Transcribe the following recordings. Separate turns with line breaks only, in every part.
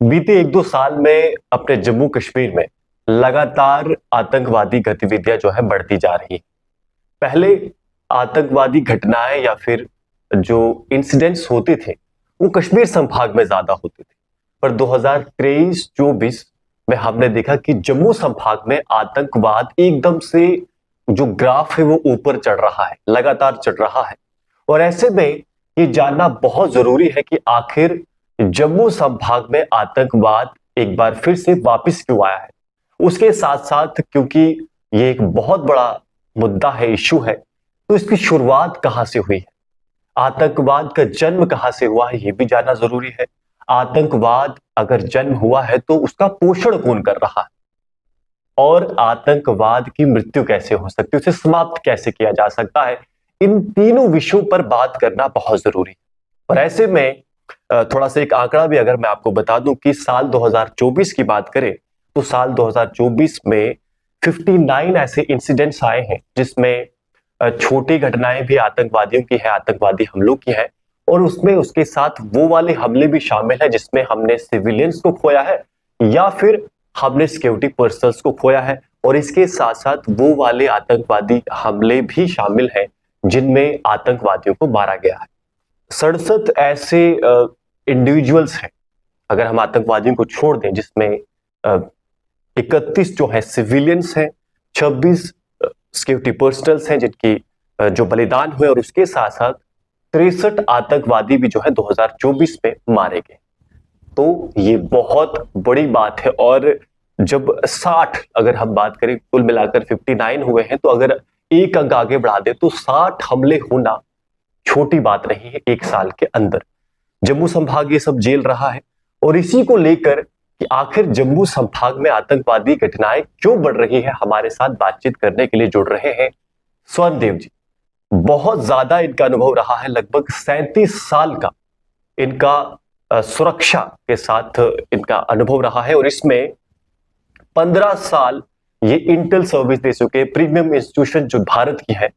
बीते एक दो साल में अपने जम्मू कश्मीर में लगातार आतंकवादी गतिविधियां जो है बढ़ती जा रही है। पहले आतंकवादी घटनाएं या फिर जो इंसिडेंट्स होते थे वो कश्मीर संभाग में ज्यादा होते थे, पर 2023-24 में हमने देखा कि जम्मू संभाग में आतंकवाद एकदम से जो ग्राफ है वो ऊपर चढ़ रहा है, लगातार चढ़ रहा है। और ऐसे में ये जानना बहुत जरूरी है कि आखिर जम्मू संभाग में आतंकवाद एक बार फिर से वापस क्यों आया है। उसके साथ साथ क्योंकि ये एक बहुत बड़ा मुद्दा है, इशू है, तो इसकी शुरुआत कहां से हुई है, आतंकवाद का जन्म कहां से हुआ है, यह भी जानना जरूरी है। आतंकवाद अगर जन्म हुआ है तो उसका पोषण कौन कर रहा है, और आतंकवाद की मृत्यु कैसे हो सकती है, उसे समाप्त कैसे किया जा सकता है। इन तीनों विषयों पर बात करना बहुत जरूरी है। और ऐसे में थोड़ा सा एक आंकड़ा भी अगर मैं आपको बता दूं कि साल 2024 की बात करें तो साल 2024 में 59 ऐसे इंसिडेंट्स आए हैं जिसमें छोटी घटनाएं भी आतंकवादियों की है, आतंकवादी हमलों की है, और उसमें उसके साथ वो वाले हमले भी शामिल है जिसमें हमने सिविलियंस को खोया है या फिर हमने सिक्योरिटी पर्सनल्स को खोया है। और इसके साथ साथ वो वाले आतंकवादी हमले भी शामिल हैं जिनमें आतंकवादियों को मारा गया है। 67 ऐसे इंडिविजुअल्स हैं अगर हम आतंकवादियों को छोड़ दें, जिसमें 31 जो है सिविलियंस हैं, 26 सिक्योरिटी पर्सनल्स हैं जिनकी जो बलिदान हुए, और उसके साथ साथ 63 आतंकवादी भी जो है 2024 में मारे गए। तो ये बहुत बड़ी बात है। और जब 60 अगर हम बात करें, कुल मिलाकर 59 हुए हैं, तो अगर एक अंक आगे बढ़ा दे तो 60 हमले होना छोटी बात नहीं है एक साल के अंदर। जम्मू संभाग ये सब झेल रहा है, और इसी को लेकर कि आखिर जम्मू संभाग में आतंकवादी घटनाएं क्यों बढ़ रही है, हमारे साथ बातचीत करने के लिए जुड़ रहे हैं स्वर्ण देव जी। बहुत ज्यादा इनका अनुभव रहा है, लगभग 37 साल का इनका सुरक्षा के साथ इनका अनुभव रहा है, और इसमें 15 साल ये इंटेल सर्विस दे चुके, प्रीमियम इंस्टीट्यूशन जो भारत की है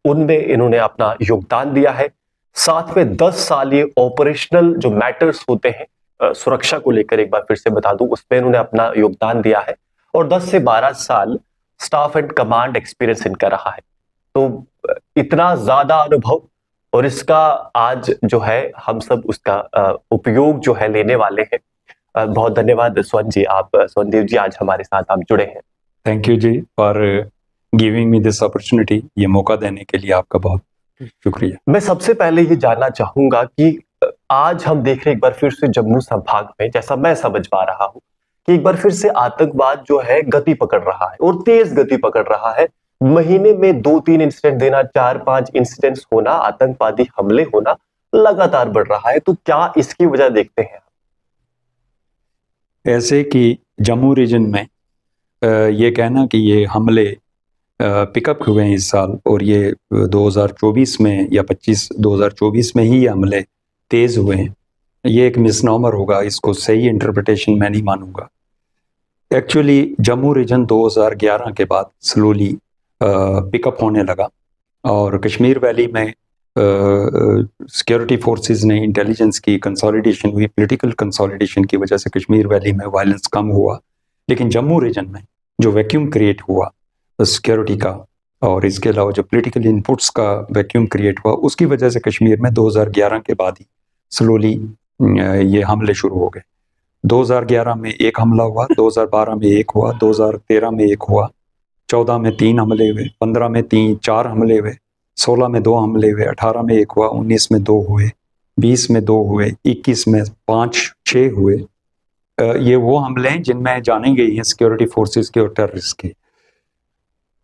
उनमें इन्होंने अपना योगदान दिया है। साथ में 10 साल ये ऑपरेशनल जो मैटर्स होते हैं सुरक्षा को लेकर, एक बार फिर से बता दूं, उसमें इन्होंने अपना योगदान दिया है। और 10 से 12 साल स्टाफ एंड कमांड एक्सपीरियंस इनका रहा है। तो इतना ज्यादा अनुभव, और इसका आज जो है हम सब उसका उपयोग जो है लेने वाले हैं। बहुत धन्यवाद स्वर्ण जी, आप स्वर्ण देव जी आज हमारे साथ आप जुड़े हैं।
Thank you ji for giving me this opportunity. ये मौका देने के लिए आपका बहुत शुक्रिया।
मैं सबसे पहले ये जानना चाहूंगा कि आज हम देख रहे हैं एक बार फिर से जम्मू संभाग में, जैसा मैं समझ पा रहा हूं, कि एक बार फिर से आतंकवाद जो है गति पकड़ रहा है और तेज गति पकड़ रहा है। महीने में 2-3 इंसिडेंट देना, 4-5 इंसिडेंट्स होना, आतंकवादी हमले होना लगातार बढ़ रहा है। तो क्या इसकी वजह देखते हैं?
ऐसे कि जम्मू रीजन में ये कहना कि ये हमले पिकअप हुए हैं इस साल, और ये 2024 में या 2024 में ही ये हमले तेज़ हुए हैं, ये एक मिसनॉमर होगा। इसको सही इंटरप्रिटेशन मैं नहीं मानूंगा। एक्चुअली जम्मू रीजन 2011 के बाद स्लोली पिकअप होने लगा, और कश्मीर वैली में सिक्योरिटी फोर्सेस ने इंटेलिजेंस की कंसोलिडेशन हुई, पॉलिटिकल कंसोलिडेशन की वजह से कश्मीर वैली में वायलेंस कम हुआ। लेकिन जम्मू रीजन में जो वैक्यूम क्रिएट हुआ सिक्योरिटी का, और इसके अलावा जो पॉलिटिकल इनपुट्स का वैक्यूम क्रिएट हुआ, उसकी वजह से कश्मीर में 2011 के बाद ही स्लोली ये हमले शुरू हो गए। 2011 में एक हमला हुआ, 2012 में एक हुआ, 2013 में एक हुआ, 14 में 3 हमले हुए, 15 में 4 हमले हुए, 16 में 2 हमले हुए, 18 में एक हुआ, 19 में 2 हुए, 20 में 2 हुए, 21 में 5-6 हुए। ये वो हमले हैं जिनमें जाने गई हैं सिक्योरिटी फोर्सेस के और टेररिस्ट के।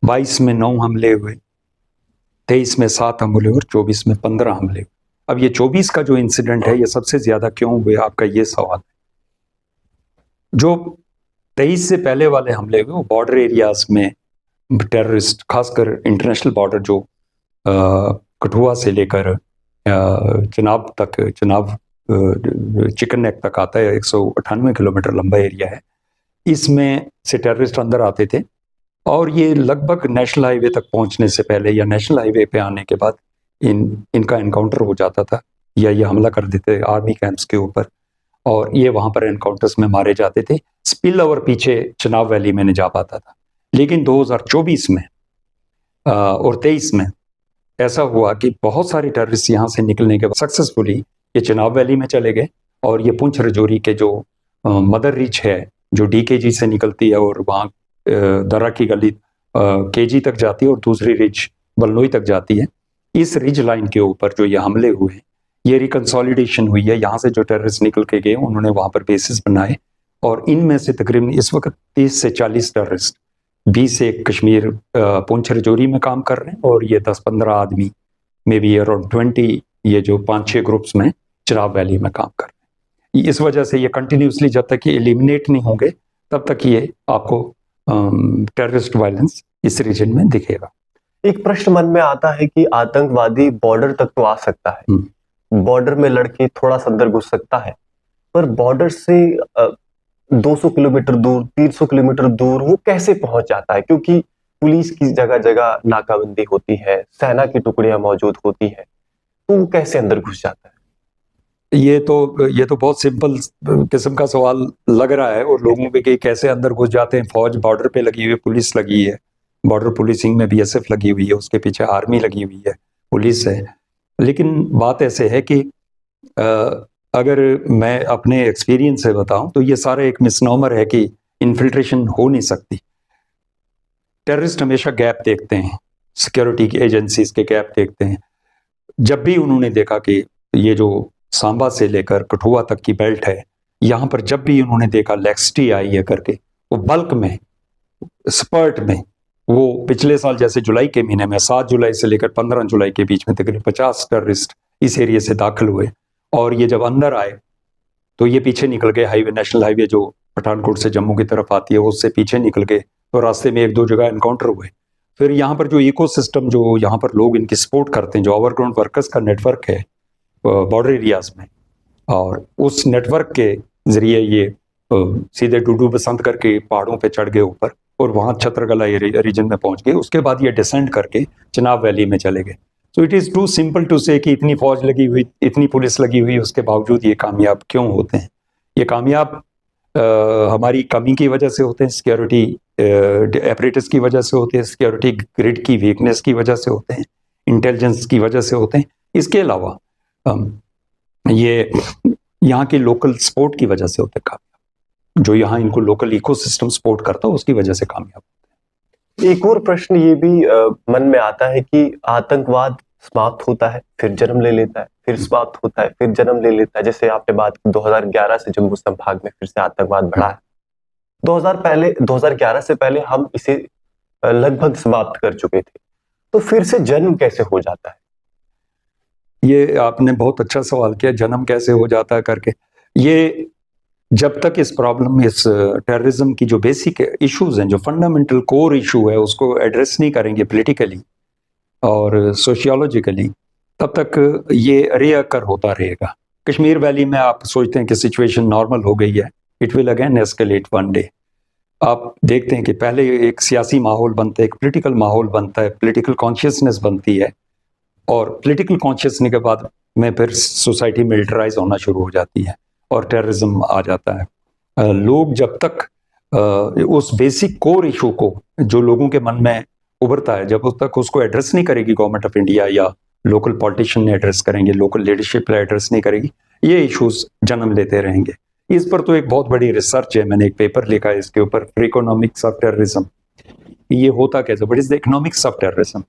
22 में 9 हमले हुए, 23 में 7 हमले हुए, और 24 में 15 हमले हुए। अब ये 24 का जो इंसिडेंट है, ये सबसे ज्यादा क्यों हुए, आपका ये सवाल है। जो 23 से पहले वाले हमले हुए वो बॉर्डर एरियाज में टेररिस्ट, खासकर इंटरनेशनल बॉर्डर जो कठुआ से लेकर चिनाब तक, चिनाब चिकन नेक तक आता है, 198 किलोमीटर लंबा एरिया है, इसमें से टेररिस्ट अंदर आते थे, और ये लगभग नेशनल हाईवे तक पहुंचने से पहले या नेशनल हाईवे पे आने के बाद इनका एनकाउंटर हो जाता था, या ये हमला कर देते आर्मी कैंप्स के ऊपर। और ये वहाँ पर एनकाउंटर्स में मारे जाते थे। स्पिल ओवर पीछे चिनाब वैली में नहीं जा पाता था। लेकिन 2024 में और 23 में ऐसा हुआ कि बहुत सारे टेररिस्ट यहाँ से निकलने के बाद सक्सेसफुली ये चिनाब वैली में चले गए, और ये पुंछ रजौरी के जो मदर रिच है जो डीकेजी से निकलती है और वहाँ दर्रा की गली केजी तक जाती है और दूसरी रिज बलनोई तक जाती है, इस रिज लाइन के ऊपर जो ये हमले हुए, ये रिकंसोलिडेशन हुई है। यहाँ से जो टेररिस्ट निकल के गए उन्होंने वहाँ पर बेसिस बनाए, और इनमें से तकरीबन इस वक्त 30 से 40 टेररिस्ट 20 से कश्मीर पुंछ रजौरी में काम कर रहे हैं, और ये 10-15 आदमी मे बी अराउंड 20 ये जो 5-6 ग्रुप्स में चिनाब वैली में काम कर रहे हैं। इस वजह से ये कंटिन्यूसली जब तक ये एलिमिनेट नहीं होंगे तब तक ये आपको टेररिस्ट वायलेंस इस रीजन में दिखेगा।
एक प्रश्न मन में आता है कि आतंकवादी बॉर्डर तक तो आ सकता है, बॉर्डर में लड़के थोड़ा सा अंदर घुस सकता है, पर बॉर्डर से 200 किलोमीटर दूर, 300 किलोमीटर दूर वो कैसे पहुंच जाता है? क्योंकि पुलिस की जगह जगह नाकाबंदी होती है, सेना की टुकड़ियां मौजूद होती है, तो वो कैसे अंदर घुस जाता है?
ये तो बहुत सिंपल किस्म का सवाल लग रहा है, और लोगों पे कि कैसे अंदर घुस जाते हैं। फौज बॉर्डर पे लगी हुई है, पुलिस लगी है, बॉर्डर पुलिसिंग में बीएसएफ लगी हुई है, उसके पीछे आर्मी लगी हुई है, पुलिस है। लेकिन बात ऐसे है कि अगर मैं अपने एक्सपीरियंस से बताऊं तो ये सारा एक मिसनोमर है कि इन्फिल्ट्रेशन हो नहीं सकती। टेररिस्ट हमेशा गैप देखते हैं, सिक्योरिटी की एजेंसीज के गैप देखते हैं। जब भी उन्होंने देखा कि ये जो सांबा से लेकर कठुआ तक की बेल्ट है, यहाँ पर जब भी उन्होंने देखा लैक्सिटी आई है करके, वो बल्क में स्पर्ट में, वो पिछले साल जैसे जुलाई के महीने में 7 जुलाई से लेकर 15 जुलाई के बीच में तकरीबन 50 टेररिस्ट इस एरिया से दाखिल हुए, और ये जब अंदर आए तो ये पीछे निकल गए। हाईवे, नेशनल हाईवे जो पठानकोट से जम्मू की तरफ आती है, उससे पीछे निकल गए, तो रास्ते में 1-2 जगह एनकाउंटर हुए। फिर यहाँ पर जो इकोसिस्टम, जो यहाँ पर लोग इनकी सपोर्ट करते हैं, जो ओवरग्राउंड वर्कर्स का नेटवर्क है बॉर्डर एरियाज में, और उस नेटवर्क के जरिए ये सीधे डूडू बसंत करके पहाड़ों पे चढ़ गए ऊपर, और वहाँ छत्रगला रीजन में पहुंच गए। उसके बाद ये डिसेंड करके चिनाब वैली में चले गए। So it is too simple to say कि इतनी फौज लगी हुई, इतनी पुलिस लगी हुई, उसके बावजूद ये कामयाब क्यों होते हैं? ये कामयाब हमारी कमी की वजह से होते हैं, सिक्योरिटी एपरेटस की वजह से होते हैं, सिक्योरिटी ग्रिड की वीकनेस की वजह से होते हैं, इंटेलिजेंस की वजह से होते हैं। इसके अलावा ये यहाँ के लोकल सपोर्ट की वजह से होते हैं कामयाब, जो यहाँ इनको लोकल इकोसिस्टम सपोर्ट करता है उसकी वजह से कामयाब होते हैं।
एक और प्रश्न ये भी मन में आता है कि आतंकवाद समाप्त होता है, फिर जन्म ले लेता है, फिर समाप्त होता है, फिर जन्म ले लेता है। जैसे आपने बात की 2011 से जम्मू संभाग में फिर से आतंकवाद बढ़ा है। 2011 से पहले हम इसे लगभग समाप्त कर चुके थे, तो फिर से जन्म कैसे हो जाता है?
ये आपने बहुत अच्छा सवाल किया, जन्म कैसे हो जाता है करके। ये जब तक इस प्रॉब्लम, इस टेररिज्म की जो बेसिक इश्यूज हैं, जो फंडामेंटल कोर इशू है, उसको एड्रेस नहीं करेंगे पॉलिटिकली और सोशियोलॉजिकली, तब तक ये रिअकर होता रहेगा। कश्मीर वैली में आप सोचते हैं कि सिचुएशन नॉर्मल हो गई है, it will again escalate one day. आप देखते हैं कि पहले एक सियासी माहौल बनता है, एक पॉलिटिकल माहौल बनता है, पॉलिटिकल कॉन्शियसनेस बनती है, और पॉलिटिकल कॉन्शियसनेस के बाद में फिर सोसाइटी मिलिटराइज होना शुरू हो जाती है और टेररिज्म आ जाता है। लोग जब तक उस बेसिक कोर इशू को जो लोगों के मन में उभरता है, जब तक उसको एड्रेस नहीं करेगी गवर्नमेंट ऑफ इंडिया या लोकल पॉलिटिशियन ने एड्रेस करेंगे, लोकल लीडरशिप एड्रेस नहीं करेगी, ये इश्यूज जन्म लेते रहेंगे। इस पर तो एक बहुत बड़ी रिसर्च है, मैंने एक पेपर लिखा है इसके ऊपर, इकोनॉमिक्स ऑफ टेररिज्म। ये होता कैसे, what is the economics of terrorism.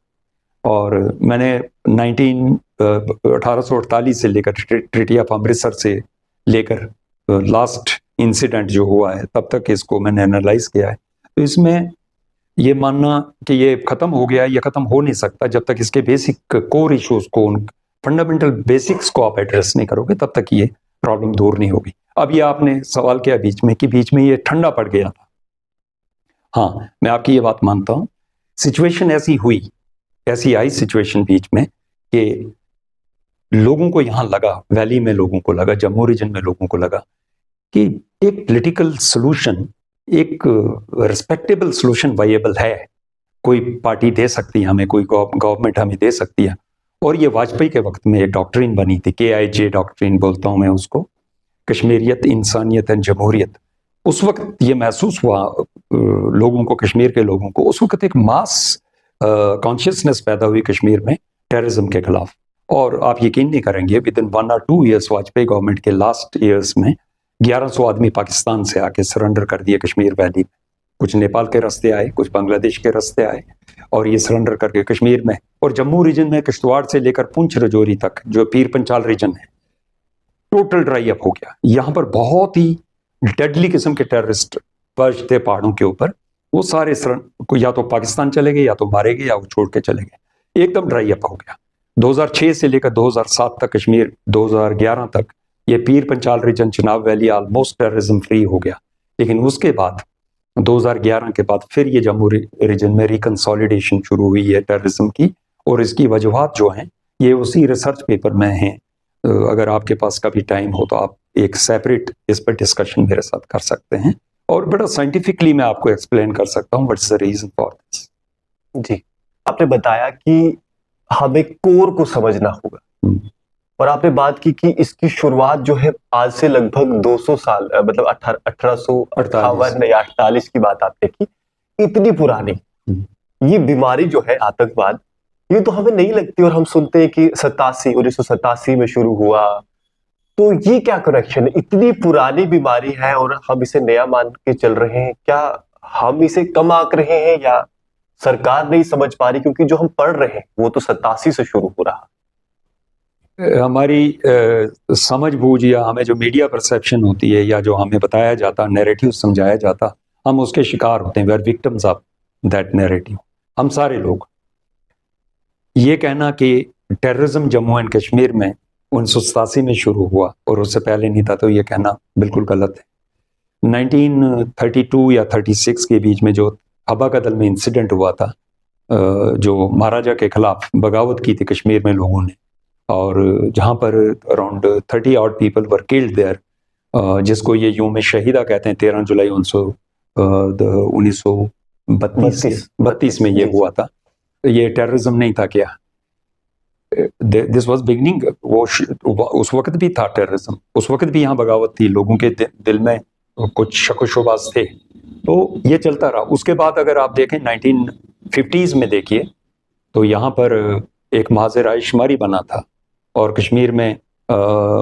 और मैंने 1848 से लेकर ट्रीटी ऑफ अमृतसर से लेकर लास्ट इंसिडेंट जो हुआ है तब तक इसको मैंने एनालाइज किया है। तो इसमें ये मानना कि ये खत्म हो गया, ये खत्म हो नहीं सकता जब तक इसके बेसिक कोर इश्यूज को, फंडामेंटल बेसिक्स को आप एड्रेस नहीं करोगे, तब तक ये प्रॉब्लम दूर नहीं होगी। अब ये आपने सवाल किया बीच में कि बीच में ये ठंडा पड़ गया था। हाँ, मैं आपकी ये बात मानता हूँ। सिचुएशन ऐसी आई सिचुएशन बीच में कि लोगों को यहाँ लगा, वैली में लोगों को लगा, जम्मू रीजन में लोगों को लगा कि एक पॉलिटिकल सॉल्यूशन, एक रिस्पेक्टेबल सॉल्यूशन वायबल है, कोई पार्टी दे सकती है हमें, कोई गवर्नमेंट हमें दे सकती है। और ये वाजपेयी के वक्त में एक डॉक्ट्रिन बनी थी, KIJ डॉक्ट्रिन बोलता हूँ मैं उसको, कश्मीरियत, इंसानियत एंड जमहूरियत, उस वक्त ये महसूस हुआ लोगों को, कश्मीर के लोगों को, उस वक्त एक मास कॉन्शियसनेस पैदा हुई कश्मीर में टेररिज्म के खिलाफ। और आप यकीन नहीं करेंगे, विद इन 1 और 2 ईयर्स वाजपेयी गवर्नमेंट के लास्ट ईयर्स में 1100 आदमी पाकिस्तान से आके सरेंडर कर दिए कश्मीर वैली में। कुछ नेपाल के रास्ते आए, कुछ बांग्लादेश के रास्ते आए, और ये सरेंडर करके कश्मीर में और जम्मू रीजन में, किश्तवाड़ से लेकर पुंछ राजौरी तक जो पीर पंचाल रीजन है, टोटल ड्राई अप हो गया। यहाँ पर बहुत ही डेडली किस्म के टेररिस्ट पर्च थे पहाड़ों के ऊपर, वो सारे या तो पाकिस्तान चले गए, या तो मारे गए, या वो छोड़ के चले गए, एकदम ड्राई अप हो गया। 2006 से लेकर 2007 तक कश्मीर, 2011 तक ये Pir Panjal region, Chenab valley almost terrorism free हो गया। लेकिन उसके बाद 2011 के बाद फिर ये जम्मू रीजन में रिकंसोलिडेशन शुरू हुई है टेररिज्म की, और इसकी वजूहात जो हैं ये उसी रिसर्च पेपर में हैं। अगर आपके पास कभी टाइम हो तो आप एक सेपरेट इस पर डिस्कशन मेरे साथ कर सकते हैं, और बड़ा साइंटिफिकली मैं आपको एक्सप्लेन कर सकता हूँ what is the reason for this.
जी, आपने बताया कि हमें कोर को समझना होगा, और आपने बात की कि इसकी शुरुआत जो है आज से लगभग 200 साल, मतलब 1858 या 48 की बात आपने की, इतनी पुरानी ये बीमारी जो है आतंकवाद, ये तो हमें नहीं लगती, और हम सुनते हैं कि 1987 में शुरू हुआ। तो ये क्या कनेक्शन है? इतनी पुरानी बीमारी है और हम इसे नया मान के चल रहे हैं। क्या हम इसे कम आंक रहे हैं, या सरकार नहीं समझ पा रही? क्योंकि जो हम पढ़ रहे हैं वो तो 87 से शुरू हो रहा।
हमारी समझ बूझ, या हमें जो मीडिया परसेप्शन होती है, या जो हमें बताया जाता, नैरेटिव समझाया जाता, हम उसके शिकार होते हैं। We are victims of that narrative, हम सारे लोग। ये कहना कि टेररिज्म जम्मू एंड कश्मीर में 1987 में शुरू हुआ और उससे पहले नहीं था, तो ये कहना बिल्कुल गलत है। 1932 या 36 के बीच में जो हबा कदल में इंसिडेंट हुआ था, जो महाराजा के खिलाफ बगावत की थी कश्मीर में लोगों ने, और जहाँ पर around 30 odd people were killed there, जिसको ये यूम शहीदा कहते हैं, 13 जुलाई 1932 में ये हुआ था। ये टेररिज्म नहीं था क्या? This was beginning. वो उस वक्त भी था टेररिज्म, उस वक्त भी यहाँ बगावत थी, लोगों के दिल में कुछ शक व शुबात थे, तो ये चलता रहा। उसके बाद अगर आप देखें 1950s में देखिए, तो यहाँ पर एक माज़ रायशुमारी बना था, और कश्मीर में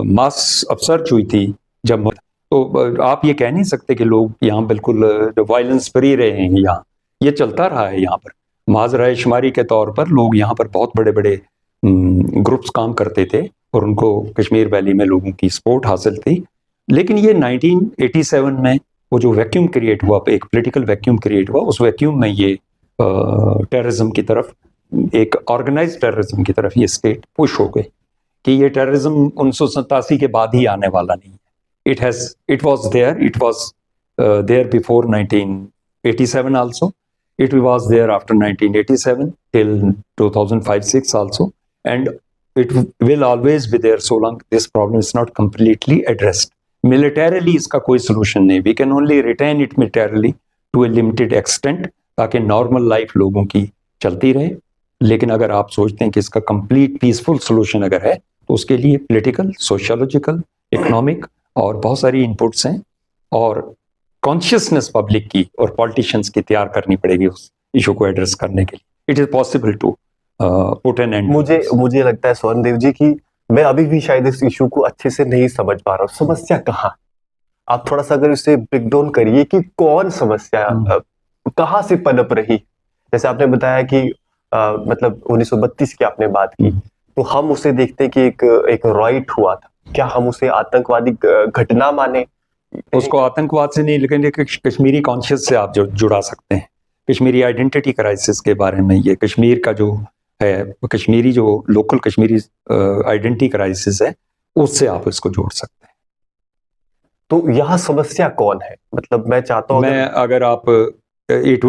मास अपसर्च हुई थी जब। तो आप ये कह नहीं सकते कि लोग यहाँ बिल्कुल वायलेंस फ्री रहे हैं। यहाँ ये चलता रहा है। यहाँ पर माज़ रायशुमारी के तौर पर लोग यहाँ पर बहुत बड़े बड़े ग्रुप्स काम करते थे, और उनको कश्मीर वैली में लोगों की सपोर्ट हासिल थी। लेकिन ये 1987 में वो जो वैक्यूम क्रिएट हुआ, एक पॉलिटिकल वैक्यूम क्रिएट हुआ, उस वैक्यूम में ये टेररिज्म की तरफ, एक ऑर्गेनाइज्ड टेररिज्म की तरफ ये स्टेट पुश हो गई कि ये टेररिज्म 1987 के बाद ही आने वाला नहीं है। It was there before 1987 also, it was there after 1987 till 2005-6 also, and it will always be there so long this problem is not completely addressed. Militarily इसका कोई solution नहीं, we can only retain it militarily to a limited extent, ताकि normal life लोगों की चलती रहे। लेकिन अगर आप सोचते हैं कि इसका कंप्लीट पीसफुल सोल्यूशन अगर है, तो उसके लिए पॉलिटिकल, सोशियोलॉजिकल, इकोनॉमिक और बहुत सारी इनपुट्स हैं, और कॉन्शियसनेस पब्लिक की और पॉलिटिशियंस की तैयार करनी पड़ेगी उस इशू को एड्रेस करने के लिए। It is possible to put an end.
मुझे लगता है स्वर्णदेव जी कि मैं अभी भी शायद इस इशू को अच्छे से नहीं समझ पा रहा हूँ। समस्या कहाँ? आप थोड़ा सा अगर इसे ब्रेक डाउन करिए कि कौन समस्या कहाँ से पनप रही। जैसे आपने बताया कि मतलब 1932 की आपने बात की, तो हम उसे देखते हैं कि एक राइट हुआ था। क्या हम उसे आतंकवादी घटना माने?
उसको आतंकवाद से नहीं, लेकिन एक कश्मीरी कॉन्शियस से आप जुड़ा सकते हैं। कश्मीरी आइडेंटिटी क्राइसिस के बारे में, ये कश्मीर का जो है, कश्मीरी जो लोकल कश्मीरी आइडेंटिटी क्राइसिस है, उससे आप इसको जोड़ सकते हैं।
तो यहाँ समस्या कौन है? मतलब मैं चाहता हूँ,
अगर आप it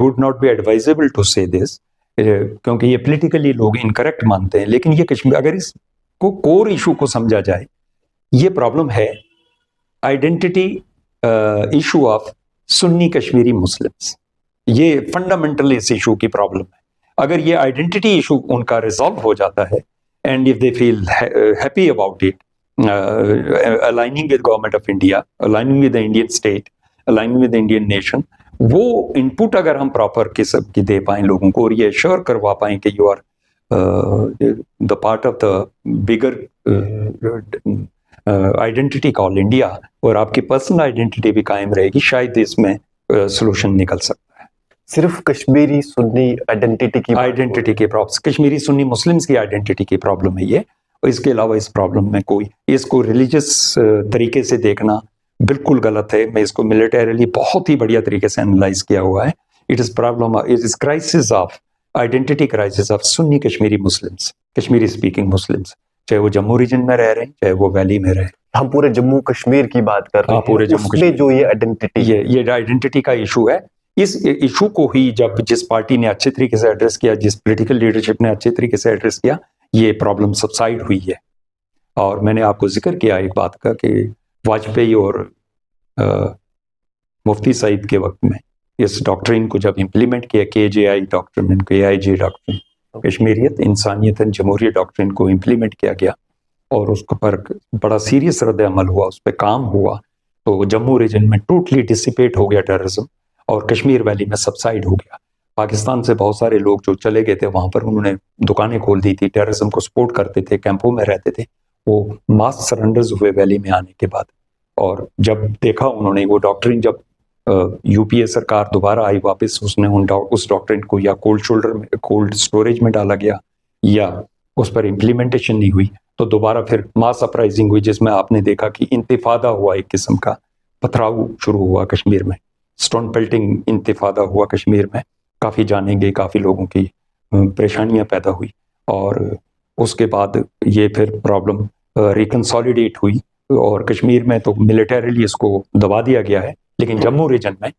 would not be advisable to say this, क्योंकि ये पॉलिटिकली लोग इनकरेक्ट मानते हैं, लेकिन ये कश्मीर, अगर इसको कोर इशू को समझा जाए, ये प्रॉब्लम है identity issue of Sunni Kashmiri Muslims. ये फंडामेंटल इस इशू की प्रॉब्लम है। अगर ये आइडेंटिटी इशू उनका रिजॉल्व हो जाता है, and if they feel happy about it, aligning with government of India, aligning with the Indian state, aligning with the Indian nation, वो इनपुट अगर हम प्रॉपर किस्म की दे पाएं लोगों को और ये श्योर करवा पाएं कि you are the part of the bigger identity call India और आपकी पर्सनल आइडेंटिटी भी कायम रहेगी, शायद इसमें सोल्यूशन निकल सकता है।
सिर्फ कश्मीरी सुन्नी आइडेंटिटी की
प्रॉब्लम, कश्मीरी सुन्नी मुस्लिम्स की आइडेंटिटी की प्रॉब्लम है ये, और इसके अलावा इस प्रॉब्लम में कोई इसको रिलीजियस तरीके से देखना बिल्कुल गलत है। मैं इसको मिलिटरीली बहुत ही बढ़िया तरीके से एनालाइज किया हुआ है। It is problem, it is crisis of identity, crisis of Sunni Kashmiri Muslims, Kashmiri speaking Muslims, चाहे वो जम्मू रीजन में रह रहे हैं चाहे वो वैली में रहे।
हम पूरे जम्मू कश्मीर की बात कर रहे हैं,
पूरे जम्मू कश्मीर
जो ये आइडेंटिटी,
ये आइडेंटिटी का इशू है। इस इशू को ही जब जिस पार्टी ने अच्छे तरीके से एड्रेस किया, जिस पॉलिटिकल लीडरशिप ने अच्छे तरीके से एड्रेस किया, ये प्रॉब्लम सबसाइड हुई है। और मैंने आपको जिक्र किया एक बात का कि वाजपेयी और मुफ्ती सईद के वक्त में इस डॉक्ट्रिन को जब इम्प्लीमेंट किया, KJI डॉक्ट्रिन, KIJ डॉक्ट्रिन, कश्मीरियत इंसानियत जमहूरियत डॉक्ट्रिन को इम्प्लीमेंट किया गया और उसके पर बड़ा सीरियस रद्द अमल हुआ, उस पर काम हुआ, तो जम्मू रीजन में टोटली डिसिपेट हो गया टेररिज्म और कश्मीर वैली में सबसाइड हो गया। पाकिस्तान से बहुत सारे लोग जो चले गए थे वहाँ पर, उन्होंने दुकानें खोल दी थी, टेररिज्म को सपोर्ट करते थे, कैंपों में रहते थे, वो मास सरेंडर्स हुए वैली में आने के बाद। और जब देखा उन्होंने वो डॉक्ट्रिन, जब UPA सरकार दोबारा आई वापस, उसने उस डॉक्ट्रिन को या कोल्ड स्टोरेज में डाला गया या उस पर इम्प्लीमेंटेशन नहीं हुई, तो दोबारा फिर मास अपराइजिंग हुई, जिसमें आपने देखा कि इंतिफादा हुआ, एक किस्म का पथराव शुरू हुआ कश्मीर में, स्टोन पेल्टिंग इंतिफादा हुआ कश्मीर में, काफ़ी जाने गए, काफ़ी लोगों की परेशानियां पैदा हुई और उसके बाद ये फिर प्रॉब्लम रिकंसोलिडेट हुई और कश्मीर में तो मिलिटरीली इसको दबा दिया गया है, लेकिन जम्मू रीजन में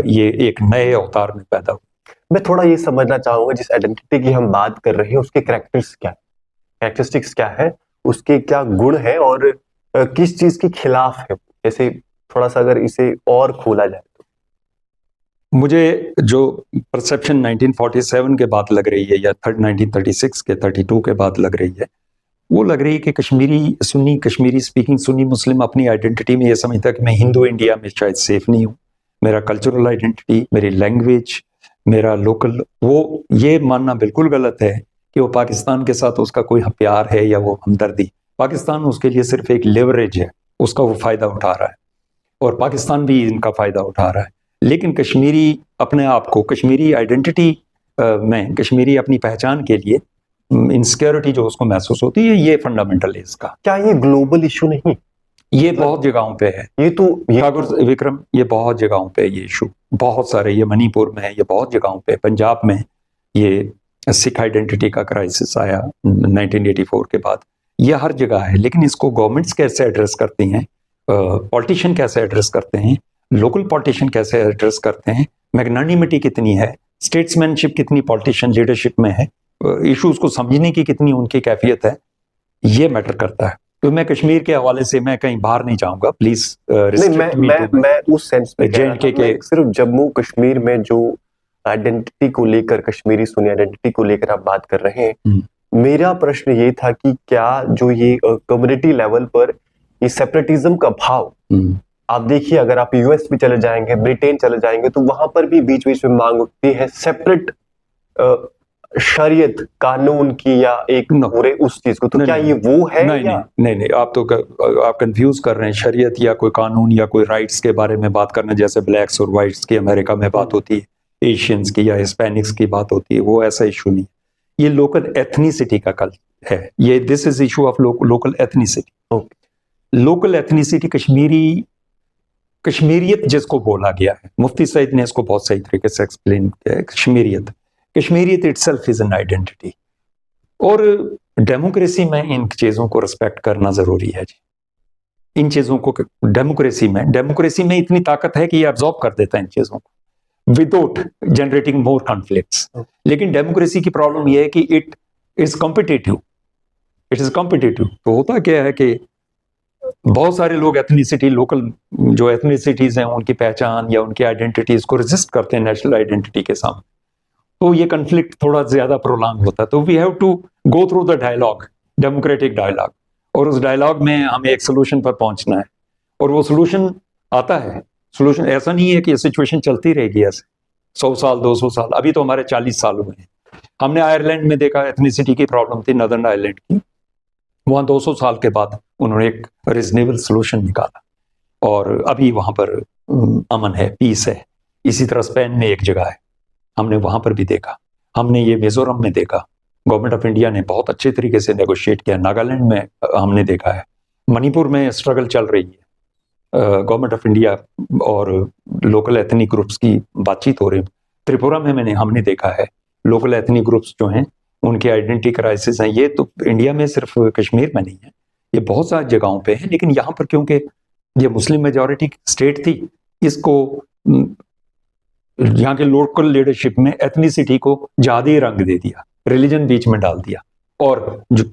ये एक नए अवतार में पैदा हुआ।
मैं थोड़ा ये समझना चाहूंगा, जिस आइडेंटिटी की हम बात कर रहे हैं उसके कैरेक्टरिस्टिक्स क्या है, उसके क्या गुण है और किस चीज के खिलाफ है, जैसे थोड़ा सा अगर इसे और खोला जाए तो।
मुझे जो परसेप्शन 1947 के बाद लग रही है या 1936 के 32 के बाद लग रही है, वो लग रही है कि कश्मीरी स्पीकिंग सुन्नी मुस्लिम अपनी आइडेंटिटी में ये समझता है कि मैं हिंदू इंडिया में शायद सेफ नहीं हूँ, मेरा कल्चरल आइडेंटिटी, मेरी लैंग्वेज, मेरा लोकल, वो ये मानना बिल्कुल गलत है कि वो पाकिस्तान के साथ उसका कोई प्यार है या वो हमदर्दी। पाकिस्तान उसके लिए सिर्फ एक लेवरेज है, उसका वो फ़ायदा उठा रहा है और पाकिस्तान भी इनका फ़ायदा उठा रहा है। लेकिन कश्मीरी अपने आप को, कश्मीरी आइडेंटिटी में, कश्मीरी अपनी पहचान के लिए इनसिक्योरिटी जो उसको महसूस होती है, ये फंडामेंटल है इसका।
क्या ये ग्लोबल इशू नहीं?
ये बहुत जगहों पे है, ये ठाकुर विक्रम, ये बहुत जगहों पे ये इशू, बहुत सारे, ये मणिपुर में है, ये बहुत जगहों पे, पंजाब में ये सिख आइडेंटिटी का क्राइसिस आया 1984 के बाद, ये हर जगह है। लेकिन इसको गवर्नमेंट्स कैसे एड्रेस करती हैं, पॉलिटिशियन कैसे एड्रेस करते हैं, लोकल पॉलिटिशियन कैसे एड्रेस करते हैं, मैग्नानिमिटी कितनी है, स्टेट्समैनशिप कितनी पॉलिटिशियन लीडरशिप में है, इश्यूज को समझने की कितनी उनकी कैफियत है, ये मैटर करता है। तो मैं कश्मीर के हवाले से मैं कहीं बाहर नहीं जाऊंगा, प्लीज।
मैं उस सेंस में के सिर्फ जम्मू कश्मीर में जो आइडेंटिटी को लेकर, कश्मीरी सुन्नी आइडेंटिटी को लेकर आप बात कर रहे हैं, मेरा प्रश्न ये था कि क्या जो ये कम्युनिटी लेवल पर ये सेपरेटिज्म का भाव, आप देखिए अगर आप US भी चले जाएंगे, ब्रिटेन चले जाएंगे, तो वहां पर भी बीच बीच में मांग उठती है सेपरेट शरीयत कानून की या एक पूरे उस चीज को। तो क्या ये वो है?
नहीं, आप कंफ्यूज कर रहे हैं। शरीयत या कोई कानून या कोई राइट्स के बारे में बात करना, जैसे ब्लैक्स और वाइट्स की अमेरिका में बात होती है, एशियंस की या हिस्पैनिक्स की बात होती है, वो ऐसा इशू नहीं। ये लोकल एथनिसिटी का कल है, ये this is issue of local ethnicity. Local ethnicity, कश्मीरियत जिसको बोला गया है, मुफ्ती सईद ने इसको बहुत सही तरीके से एक्सप्लेन किया है। कश्मीरियत इटसेल्फ इज एन आइडेंटिटी, और डेमोक्रेसी में इन चीज़ों को रिस्पेक्ट करना ज़रूरी है जी। इन चीज़ों को डेमोक्रेसी में इतनी ताकत है कि ये एब्जॉर्ब कर देता है इन चीज़ों को विदाउट जनरेटिंग मोर कॉन्फ्लिक्ट्स। लेकिन डेमोक्रेसी की प्रॉब्लम यह है कि इट इज कॉम्पिटिटिव। तो होता क्या है कि बहुत सारे लोग एथनिसिटी, लोकल जो एथनिसिटीज हैं, उनकी पहचान या उनकी आइडेंटिटीज को रेजिस्ट करते हैं नेशनल आइडेंटिटी के सामने, तो ये कन्फ्लिक्ट थोड़ा ज्यादा प्रोलॉन्ग होता है। तो we have to go through the dialogue, democratic dialogue, और उस डायलॉग में हमें एक सोल्यूशन पर पहुंचना है, और वो सोल्यूशन आता है। सोल्यूशन ऐसा नहीं है कि ये सिचुएशन चलती रहेगी ऐसे 100 साल 200 साल, अभी तो हमारे 40 साल हुए हैं। हमने आयरलैंड में देखा, एथनिसिटी की प्रॉब्लम थी नदर्न आयरलैंड की, वहां 200 साल के बाद उन्होंने एक रीजनेबल सोल्यूशन निकाला, और अभी वहां पर अमन है, पीस है। इसी तरह स्पेन में एक जगह है, हमने वहां पर भी देखा। हमने ये मिजोरम में देखा, गवर्नमेंट ऑफ इंडिया ने बहुत अच्छे तरीके से नेगोशिएट किया। नागालैंड में हमने देखा है, मणिपुर में स्ट्रगल चल रही है, गवर्नमेंट ऑफ इंडिया और लोकल एथनिक ग्रुप्स की बातचीत हो रही है। त्रिपुरा में हमने देखा है, लोकल एथनिक ग्रुप्स जो हैं उनकी आइडेंटिटी क्राइसिस हैं। ये तो इंडिया में सिर्फ कश्मीर में नहीं है, ये बहुत सारी जगहों पे है, लेकिन यहाँ पर क्योंकि ये मुस्लिम मेजॉरिटी स्टेट थी, इसको यहाँ के लोकल लीडरशिप में एथनिसिटी को ज्यादा रंग दे दिया, रिलीजन बीच में डाल दिया। और जो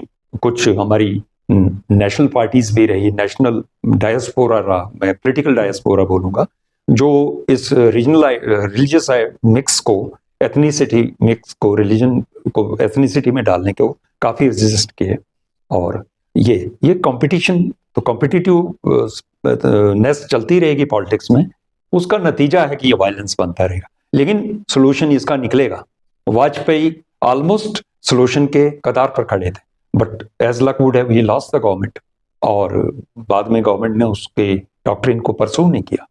कुछ हमारी नेशनल पार्टीज भी रही, नेशनल डायस्पोरा रहा, मैं पॉलिटिकल डायस्पोरा बोलूंगा, जो इस रीजनल रिलीजियस मिक्स को, एथनिसिटी मिक्स को, रिलीजन को एथनिसिटी में डालने को काफी रेजिस्ट किए। और ये कंपटीशन, तो कॉम्पिटिटिव नेस चलती रहेगी पॉलिटिक्स में, उसका नतीजा है कि ये वायलेंस बनता रहेगा। लेकिन सोल्यूशन इसका निकलेगा। वाजपेयी ऑलमोस्ट सोल्यूशन के कतार पर खड़े थे, but as luck would have he lost the government, और बाद में गवर्नमेंट ने उसके डॉक्ट्रिन को परसू नहीं किया।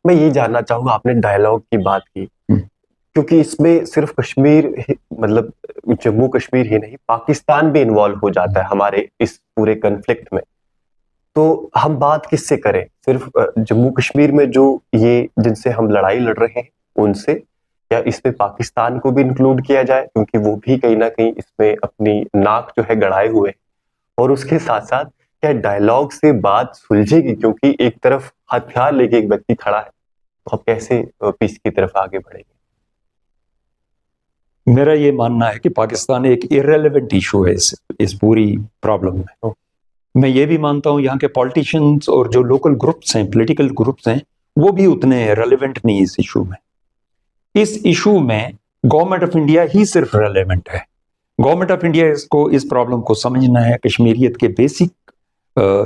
मैं ये जानना चाहूंगा, आपने डायलॉग की बात की, क्योंकि इसमें सिर्फ कश्मीर मतलब जम्मू कश्मीर ही नहीं, पाकिस्तान भी इन्वॉल्व हो जाता है हमारे इस पूरे कन्फ्लिक्ट में। तो हम बात किससे करें, सिर्फ जम्मू कश्मीर में जो ये जिनसे हम लड़ाई लड़ रहे हैं उनसे, या इसमें पाकिस्तान को भी इंक्लूड किया जाए, क्योंकि वो भी कहीं ना कहीं इसमें अपनी नाक जो है गड़ाए हुए हैं। और उसके साथ साथ क्या डायलॉग से बात सुलझेगी, क्योंकि एक तरफ हथियार लेके एक व्यक्ति खड़ा है, तो आप कैसे पीस की तरफ आगे बढ़ेंगे?
मेरा ये मानना है कि पाकिस्तान एक इररेलेवेंट इशू है इस पूरी प्रॉब्लम में। मैं ये भी मानता हूँ यहाँ के पॉलिटिशियंस और जो लोकल ग्रुप्स हैं, पॉलिटिकल ग्रुप्स हैं, वो भी उतने रेलेवेंट नहीं इस इशू में। इस इशू में गवर्नमेंट ऑफ इंडिया ही सिर्फ रेलेवेंट है। गवर्नमेंट ऑफ इंडिया इसको, इस प्रॉब्लम को समझना है, कश्मीरियत के बेसिक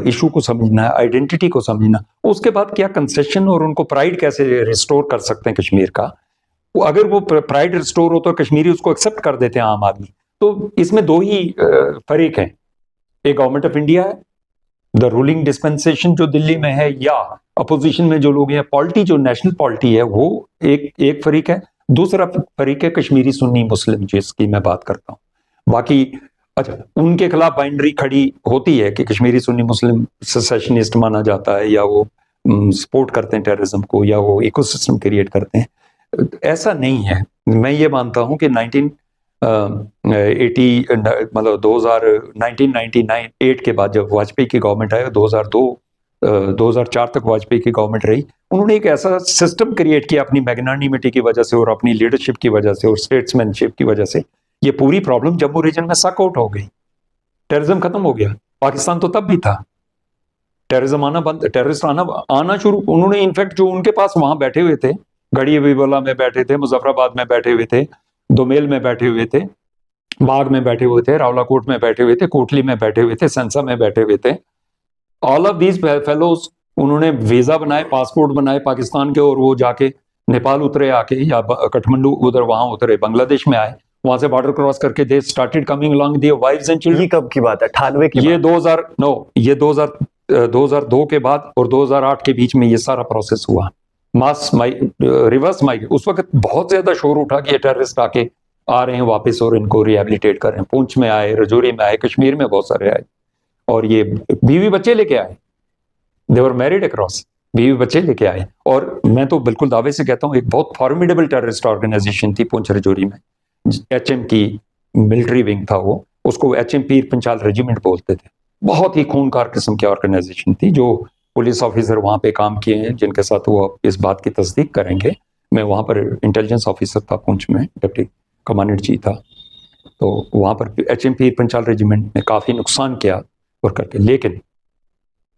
इशू को समझना है, आइडेंटिटी को समझना, उसके बाद क्या कंसेशन और उनको प्राइड कैसे रिस्टोर कर सकते हैं कश्मीर का। अगर वो प्राइड रिस्टोर हो तो कश्मीरी उसको एक्सेप्ट कर देते हैं, आम आदमी। तो इसमें दो ही फरीक हैं, एक गवर्नमेंट ऑफ इंडिया है, द रूलिंग डिस्पेंसेशन जो दिल्ली में है, या अपोजिशन में जो लोग हैं, पॉलिटी जो नेशनल पॉलिटी है, वो एक फरीक है। दूसरा फरीक है कश्मीरी सुन्नी मुस्लिम, जिसकी मैं बात करता हूँ। बाकी अच्छा, उनके खिलाफ बाइंड्री खड़ी होती है कि कश्मीरी सुन्नी मुस्लिम सेसेशनिस्ट माना जाता है, या वो सपोर्ट करते हैं टेररिज्म को, या वो इकोसिस्टम क्रिएट करते हैं। ऐसा नहीं है। मैं ये मानता हूं कि 1998 के बाद जब वाजपेयी की गवर्नमेंट आई, 2004 तक वाजपेयी की गवर्नमेंट रही, उन्होंने एक ऐसा सिस्टम क्रिएट किया अपनी मैग्नानिमिटी की वजह से और अपनी लीडरशिप की वजह से और स्टेट्समैनशिप की वजह से, ये पूरी प्रॉब्लम जम्मू रीजन में सक आउट हो गई। टेररिज्म खत्म हो गया। पाकिस्तान तो तब भी था, टेररिज्म आना बंद, टेररिस्ट आना शुरू। उन्होंने इनफैक्ट जो उनके पास वहां बैठे हुए थे, गढ़ी बिबोला में बैठे थे, मुजफ्फराबाद में बैठे हुए थे, दोमेल में बैठे हुए थे, बाग में बैठे हुए थे, रावलाकोट में बैठे हुए थे, कोटली में बैठे हुए थे, सेंसा में बैठे हुए थे, ऑल ऑफ दीज फेलोज, उन्होंने वीजा बनाए, पासपोर्ट बनाए पाकिस्तान के, और वो जाके नेपाल उतरे आके, या काठमांडू उधर वहां उतरे, बांग्लादेश में आए, वहां से बॉर्डर क्रॉस करके they started coming along their wives and children.
ये कब की बात है? 98 की?
ये 2002 के बाद और 2008 के बीच में ये सारा प्रोसेस हुआ। मास रिवर्स माइग्रेशन, उस वक्त बहुत ज्यादा शोर उठा कि ये टेररिस्ट आके आ रहे हैं वापस और इनको रिहेबिलिटेट कर रहे हैं। पुंछ में आए, रजौरी में आए, कश्मीर में बहुत सारे आए, और ये बीवी बच्चे लेके आए, दे वर मैरिड अक्रॉस, बीवी बच्चे लेके आए। और मैं तो बिल्कुल दावे से कहता हूँ, एक बहुत फॉर्मिडेबल टेररिस्ट ऑर्गेनाइजेशन थी पुंछ रजौरी में, HM की मिलिट्री विंग था वो, उसको HM पीर पंचाल रेजिमेंट बोलते थे। बहुत ही खूंखार किस्म की ऑर्गेनाइजेशन थी। जो पुलिस ऑफिसर वहाँ पे काम किए हैं, जिनके साथ वो इस बात की तस्दीक करेंगे, मैं वहाँ पर इंटेलिजेंस ऑफिसर था, पुंछ में डिप्टी कमांडेंट जी था, तो वहाँ पर HM पीर पंचाल रेजिमेंट ने काफ़ी नुकसान किया और करके। लेकिन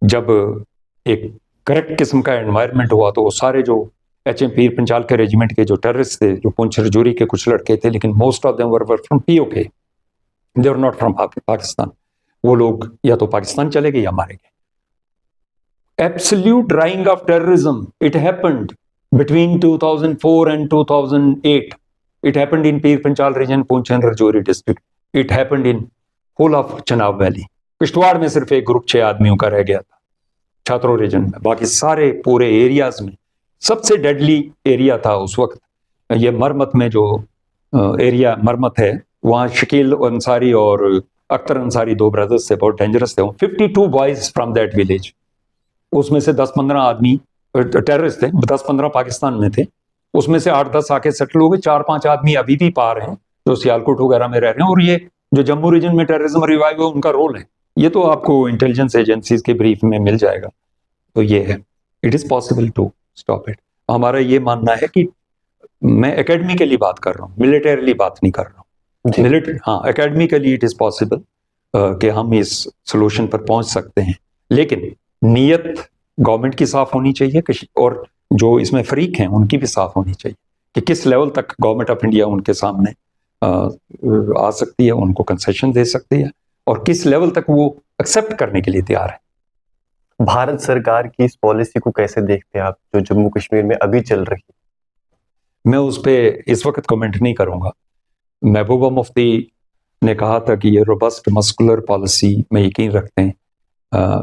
जब एक करेक्ट किस्म का एनवायरनमेंट हुआ, तो वो सारे जो HM पीर पंचाल के रेजिमेंट के जो टेररिस्ट थे, जो पुंछ रजौरी के कुछ लड़के थे, लेकिन most of them were from POK, they were not from Pakistan. वो लोग या तो पाकिस्तान चले गए या मारे गए। Absolute rise of terrorism, it happened between 2004 and 2008. It happened in Pir Panchal region, Poonch and Rajouri district. It happened in whole of Chenab Valley. Kishtwar में सिर्फ एक ग्रुप 6 आदमियों का रह गया था छात्रों रीजन में, बाकी सारे पूरे एरियाज में सबसे डेडली एरिया था उस वक्त ये मरमत में, जो एरिया मरमत है वहाँ शकील अंसारी और अख्तर अंसारी 2 ब्रदर्स थे, बहुत डेंजरस थे। 52 बॉयज फ्रॉम दैट विलेज, उसमें से 10-15 आदमी टेररिस्ट थे, 10-15 पाकिस्तान में थे, उसमें से 8-10 आके सेटल हो गए, 4-5 आदमी अभी भी पार हैं जो सियालकोट वगैरह में रह रहे हैं। और ये जो जम्मू रीजन में टेररिज्म रिवाइव है उनका रोल है, ये तो आपको इंटेलिजेंस एजेंसीज के ब्रीफ में मिल जाएगा। तो ये है, it is possible to stop it. हमारा ये मानना है कि मैं एकेडमिकली बात कर रहा हूँ, मिलिटरीली बात नहीं कर रहा हूँ। हाँ, एकेडमिकली इट इज पॉसिबल कि हम इस सोल्यूशन पर पहुंच सकते हैं, लेकिन नीयत गवर्नमेंट की साफ होनी चाहिए और जो इसमें फरीक हैं उनकी भी साफ होनी चाहिए कि किस लेवल तक गवर्नमेंट ऑफ इंडिया उनके सामने आ सकती है, उनको कंसेशन दे सकती है, और किस लेवल तक वो एक्सेप्ट करने के लिए तैयार है।
भारत सरकार की इस पॉलिसी को कैसे देखते हैं आप, जो जम्मू कश्मीर में अभी चल रही है?
मैं उस पर इस वक्त कमेंट नहीं करूंगा। महबूबा मुफ्ती ने कहा था कि ये रोबस्ट मस्कुलर पॉलिसी में यकीन रखते हैं,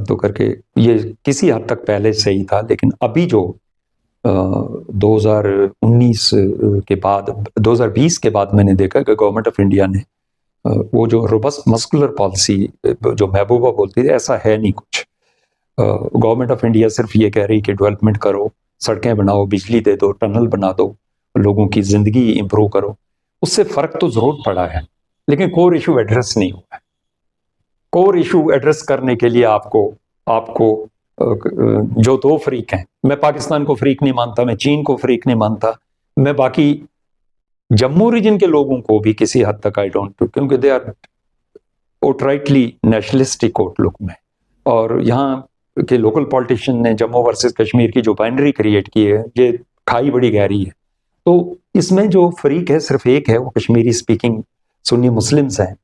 तो करके ये किसी हद तक पहले से ही था, लेकिन अभी जो 2019 के बाद 2020 के बाद मैंने देखा कि गवर्नमेंट ऑफ इंडिया ने वो जो रोबस्ट मस्कुलर पॉलिसी जो महबूबा बोलती थी, ऐसा है नहीं कुछ। गवर्नमेंट ऑफ इंडिया सिर्फ ये कह रही कि डेवलपमेंट करो, सड़कें बनाओ, बिजली दे दो, टनल बना दो, लोगों की जिंदगी इंप्रूव करो। उससे फर्क तो जरूर पड़ा है, लेकिन कोर इशू एड्रेस नहीं हुआ है। कोर इशू एड्रेस करने के लिए आपको जो 2 फ्रीक हैं, मैं पाकिस्तान को फ्रीक नहीं मानता, मैं चीन को फ्रीक नहीं मानता, मैं बाकी जम्मू रीजन के लोगों को भी किसी हद तक आई डोंट, क्योंकि they are outrightly nationalistic outlook में, और यहाँ के लोकल पॉलिटिशियन ने जम्मू वर्सेस कश्मीर की जो बाइनरी क्रिएट की है, ये खाई बड़ी गहरी है। तो इसमें जो फरीक है सिर्फ एक है, वो कश्मीरी स्पीकिंग सुन्नी मुस्लिम्स हैं,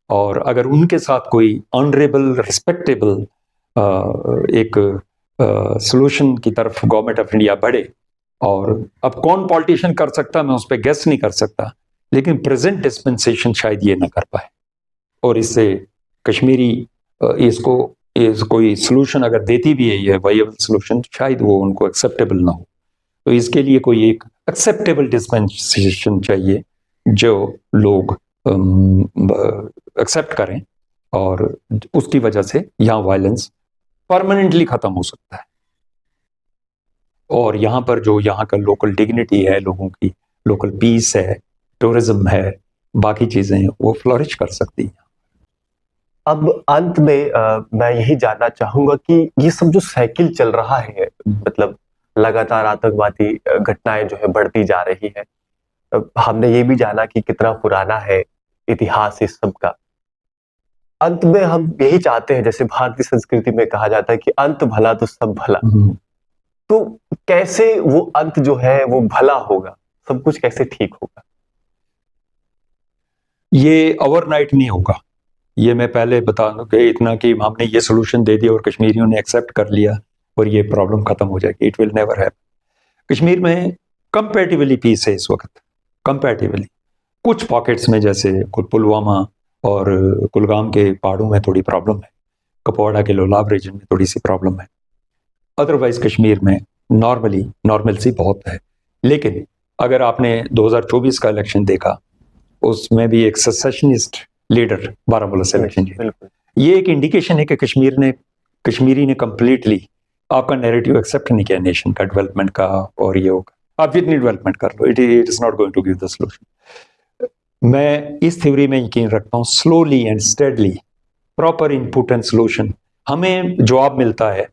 और अगर उनके साथ कोई ऑनरेबल रिस्पेक्टेबल एक सोल्यूशन की तरफ गवर्नमेंट ऑफ इंडिया बढ़े, और अब कौन पॉलिटिशियन कर सकता मैं उस पर गेस नहीं कर सकता, लेकिन प्रेजेंट डिस्पेंसेशन शायद ये ना कर पाए, और इससे कश्मीरी इसको कोई सोल्यूशन अगर देती भी है, ये वायबल सोल्यूशन, शायद वो उनको एक्सेप्टेबल ना हो। तो इसके लिए कोई एक एक्सेप्टेबल डिस्पेंसेशन चाहिए जो लोग एक्सेप्ट करें, और उसकी वजह से यहाँ वायलेंस परमानेंटली खत्म हो सकता है, और यहाँ पर जो यहाँ का लोकल डिग्निटी है, लोगों की लोकल पीस है, टूरिज्म है, बाकी चीजें वो फ्लोरिश कर सकती हैं।
अब अंत में मैं यही जानना चाहूंगा कि ये सब जो साइकिल चल रहा है, मतलब लगातार आतंकवादी घटनाएं जो है बढ़ती जा रही है, हमने ये भी जाना कि कितना पुराना है इतिहास इस सब का। अंत में हम यही चाहते हैं, जैसे भारतीय संस्कृति में कहा जाता है कि अंत भला तो सब भला, तो कैसे वो अंत जो है वो भला होगा, सब कुछ कैसे ठीक होगा?
ये ओवरनाइट नहीं होगा, ये मैं पहले बता दूं कि इतना कि हमने ये सोल्यूशन दे दिया और कश्मीरियों ने एक्सेप्ट कर लिया और ये प्रॉब्लम खत्म हो जाएगी, it will never happen. Kashmir में कंपैरेटिवली पीस है इस वक्त, कंपैरेटिवली। कुछ पॉकेट्स में जैसे पुलवामा और कुलगाम के पहाड़ों में थोड़ी प्रॉब्लम है, कुपवाड़ा के लोलाब रीजन में थोड़ी सी प्रॉब्लम है, अदरवाइज कश्मीर में नॉर्मलसी बहुत है। लेकिन अगर आपने 2024 का इलेक्शन देखा, उसमें भी एक सेसेशनिस्ट लीडर बारामूला से इलेक्शन जीता, ये एक इंडिकेशन है कि कश्मीरी ने कंप्लीटली आपका नैरेटिव एक्सेप्ट नहीं किया नेशन का, डेवलपमेंट का, और ये होगा आप जितनी डेवलपमेंट कर लो, it is not going to give the solution. मैं इस थ्योरी में यकीन रखता हूँ, slowly and steadily proper input and solution हमें जवाब मिलता है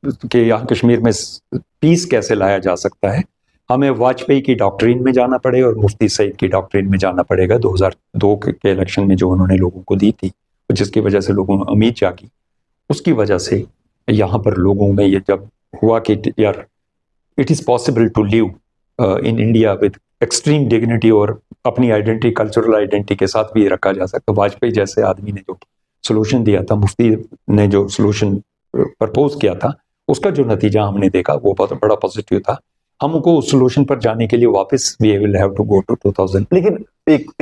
कि यहाँ कश्मीर में पीस कैसे लाया जा सकता है। हमें वाजपेयी की डॉक्ट्रिन में जाना पड़ेगा और मुफ्ती सईद की डॉक्ट्रिन में जाना पड़ेगा 2002 के इलेक्शन में जो उन्होंने लोगों को दी थी, जिसकी वजह से लोगों में उम्मीद जागी। उसकी वजह से यहाँ पर लोगों में ये जब हुआ कि यार it is possible to live in India with extreme dignity, और अपनी आइडेंटिटी, कल्चरल आइडेंटिटी के साथ भी ये रखा जा सकता है। वाजपेयी जैसे आदमी ने जो सोल्यूशन दिया था, मुफ्ती ने जो सोल्यूशन प्रपोज किया था, उसका जो नतीजा हमने देखा वो बहुत बड़ा पॉजिटिव था। हमको उस सोल्यूशन पर जाने के लिए वापस we will have to go to 2000।
लेकिन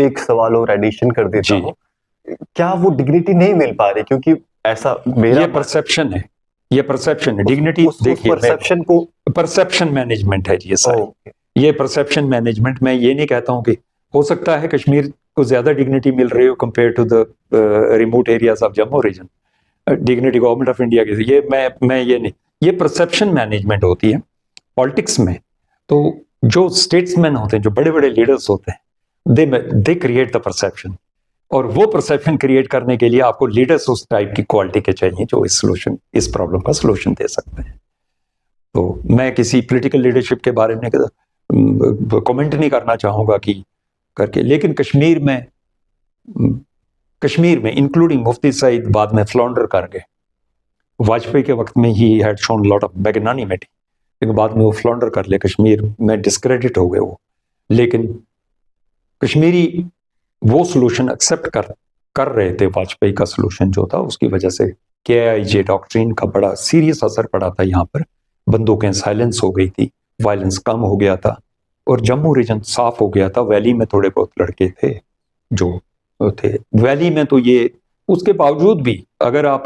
एक सवाल और एडिशन कर देता
जी।
हूँ, क्या वो डिग्निटी नहीं मिल पा रही? क्योंकि ऐसा मेरा
ये परसेप्शन है, ये परसेप्शन है। डिग्निटी
उस
देखिए,
परसेप्शन को
परसेप्शन मैनेजमेंट है ये सारी।
ओके,
ये परसेप्शन मैनेजमेंट, मैं ये नहीं कहता हूँ कि हो सकता है कश्मीर को ज्यादा डिग्निटी मिल रही हो compare to the remote areas of Jammu region, dignity government of India की, ये मैं ये नहीं, ये परसेप्शन मैनेजमेंट होती है पॉलिटिक्स में। तो जो स्टेट्समैन होते हैं, जो बड़े बड़े लीडर्स होते हैं, दे क्रिएट द परसेप्शन, और वो परसेप्शन क्रिएट करने के लिए आपको लीडर्स उस टाइप की क्वालिटी के चाहिए जो इस प्रॉब्लम का सोल्यूशन दे सकते हैं। तो मैं किसी पॉलिटिकल लीडरशिप के बारे में कमेंट नहीं करना चाहूँगा कि करके, लेकिन कश्मीर में इंक्लूडिंग मुफ्ती सईद बाद में फ्लॉन्डर कर गए। वाजपेयी के वक्त में he had shown lot of magnanimity, लेकिन बाद में वो फ्लॉन्डर कर ले, कश्मीर में डिस्क्रेडिट हो गए वो। लेकिन कश्मीरी वो सोल्यूशन एक्सेप्ट कर रहे थे, वाजपेयी का सोल्यूशन जो था, उसकी वजह से KIJ डॉक्ट्रिन का बड़ा सीरियस असर पड़ा था। यहाँ पर बंदूकें साइलेंस हो गई थी, वायलेंस कम हो गया था, और जम्मू रीजन साफ हो गया था। वैली में थोड़े बहुत लड़के थे जो थे वैली में, तो ये उसके बावजूद भी अगर आप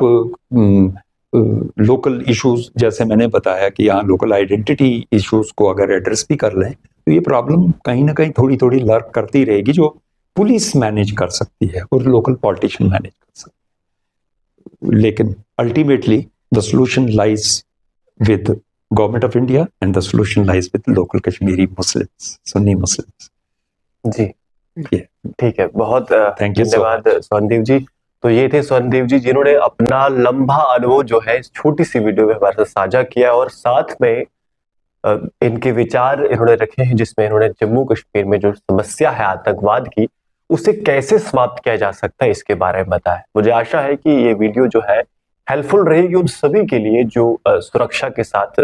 लोकल इश्यूज, जैसे मैंने बताया कि यहाँ लोकल आइडेंटिटी इश्यूज को अगर एड्रेस भी कर लें, तो ये प्रॉब्लम कहीं ना कहीं थोड़ी थोड़ी लर्क करती रहेगी, जो पुलिस मैनेज कर सकती है और लोकल पॉलिटिशियन मैनेज कर सकते हैं। लेकिन ultimately the solution lies with government of India and the solution lies with local Kashmiri Muslims, Sunni Muslims.
जी ठीक है, बहुत
थैंक यू
धन्यवाद स्वर्णदेव जी। तो ये थे स्वर्णदेव जी, जिन्होंने अपना लंबा अनुभव जो है इस छोटी सी वीडियो में हमारे साथ साझा किया, और साथ में इनके विचार इन्होंने रखे हैं, जिसमें इन्होंने जम्मू कश्मीर में जो समस्या है आतंकवाद की, उसे कैसे समाप्त किया जा सकता है इसके बारे में बताया। मुझे आशा है कि ये वीडियो जो है हेल्पफुल रहेगी उन सभी के लिए जो सुरक्षा के साथ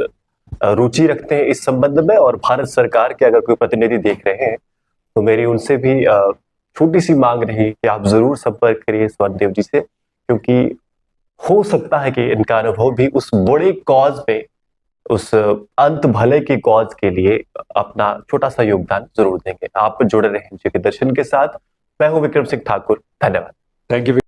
रुचि रखते हैं इस संबंध में, और भारत सरकार के अगर कोई प्रतिनिधि देख रहे हैं तो मेरी उनसे भी छोटी सी मांग रही कि आप जरूर संपर्क करिए स्वर्णदेव जी से, क्योंकि हो सकता है कि इनका अनुभव भी उस बड़े कॉज पे, उस अंत भले की कॉज के लिए अपना छोटा सा योगदान जरूर देंगे। आप जुड़े रहें जी के दर्शन के साथ। मैं हूं विक्रम सिंह ठाकुर, धन्यवाद।
Thank you.